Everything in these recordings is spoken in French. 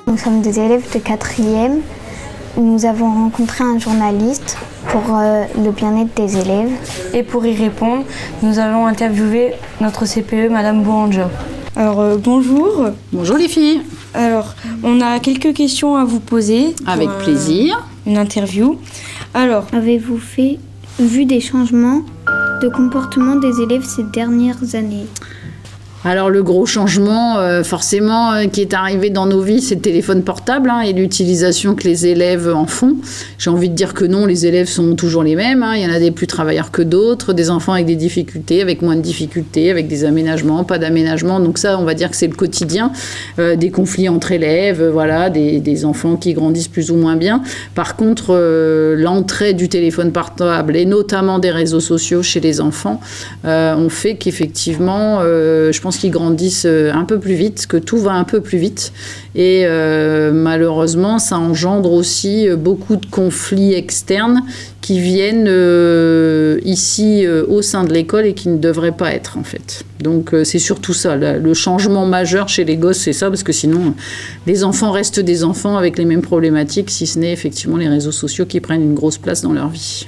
Nous sommes des élèves de 4e. Nous avons rencontré un journaliste pour le bien-être des élèves. Et pour y répondre, nous allons interviewer notre CPE, Madame Bouranja. Alors, bonjour. Bonjour les filles. Alors, on a quelques questions à vous poser. Avec plaisir. Une interview. Alors, avez-vous vu des changements de comportement des élèves ces dernières années ? Alors le gros changement forcément qui est arrivé dans nos vies, c'est le téléphone portable et l'utilisation que les élèves en font. J'ai envie de dire que non, les élèves sont toujours les mêmes. Il y en a des plus travailleurs que d'autres, des enfants avec des difficultés, avec moins de difficultés, avec des aménagements, pas d'aménagements. Donc ça, on va dire que c'est le quotidien, des conflits entre élèves, voilà, des enfants qui grandissent plus ou moins bien. Par contre, l'entrée du téléphone portable et notamment des réseaux sociaux chez les enfants ont fait qu'effectivement, je pense qu'ils grandissent un peu plus vite, que tout va un peu plus vite. Et malheureusement, ça engendre aussi beaucoup de conflits externes qui viennent ici au sein de l'école et qui ne devraient pas être en fait. Donc c'est surtout ça, le changement majeur chez les gosses, c'est ça, parce que sinon les enfants restent des enfants avec les mêmes problématiques, si ce n'est effectivement les réseaux sociaux qui prennent une grosse place dans leur vie.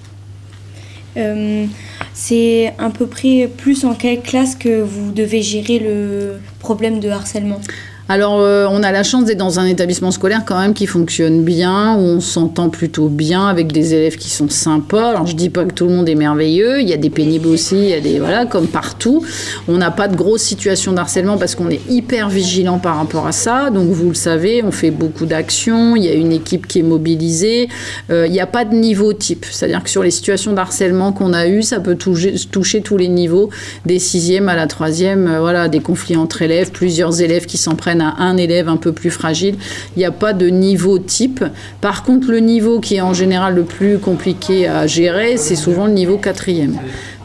C'est à peu près plus en quelle classe que vous devez gérer le problème de harcèlement ? Alors, on a la chance d'être dans un établissement scolaire quand même qui fonctionne bien, où on s'entend plutôt bien avec des élèves qui sont sympas. Alors, je dis pas que tout le monde est merveilleux, il y a des pénibles aussi, il y a des, voilà, comme partout. On n'a pas de grosses situations d'harcèlement parce qu'on est hyper vigilant par rapport à ça. Donc, vous le savez, on fait beaucoup d'actions, il y a une équipe qui est mobilisée. Il n'y a pas de niveau type. C'est-à-dire que sur les situations d'harcèlement qu'on a eues, ça peut toucher tous les niveaux, des 6e à la 3e, voilà, des conflits entre élèves, plusieurs élèves qui s'en prennent à un élève un peu plus fragile. Il n'y a pas de niveau type. Par contre, le niveau qui est en général le plus compliqué à gérer, c'est souvent le niveau 4e.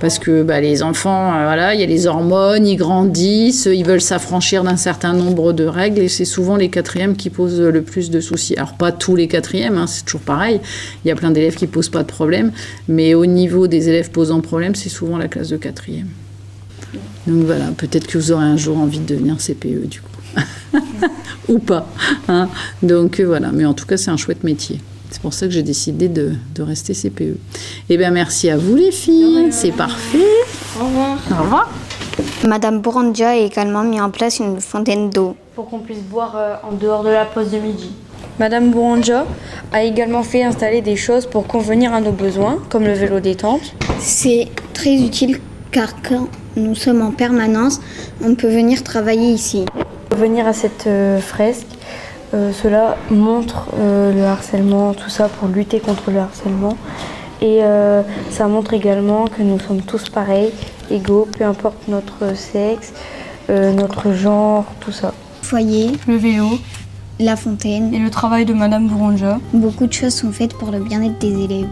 Parce que les enfants, voilà, il y a les hormones, ils grandissent, ils veulent s'affranchir d'un certain nombre de règles et c'est souvent les 4e qui posent le plus de soucis. Alors pas tous les 4e, c'est toujours pareil. Il y a plein d'élèves qui ne posent pas de problème, mais au niveau des élèves posant problème, c'est souvent la classe de 4e. Donc voilà, peut-être que vous aurez un jour envie de devenir CPE du coup. Ou pas. Donc voilà, mais en tout cas c'est un chouette métier. C'est pour ça que j'ai décidé de rester CPE. Eh bien merci à vous les filles, c'est parfait. Au revoir. Au revoir. Madame Bouranja a également mis en place une fontaine d'eau. Pour qu'on puisse boire en dehors de la pause de midi. Madame Bouranja a également fait installer des choses pour convenir à nos besoins, comme le vélo détente. C'est très utile car quand nous sommes en permanence, on peut venir travailler ici. Venir à cette fresque, cela montre le harcèlement, tout ça pour lutter contre le harcèlement. Et ça montre également que nous sommes tous pareils, égaux, peu importe notre sexe, notre genre, tout ça. Foyer, le vélo, la fontaine et le travail de Madame Bouranja. Beaucoup de choses sont faites pour le bien-être des élèves.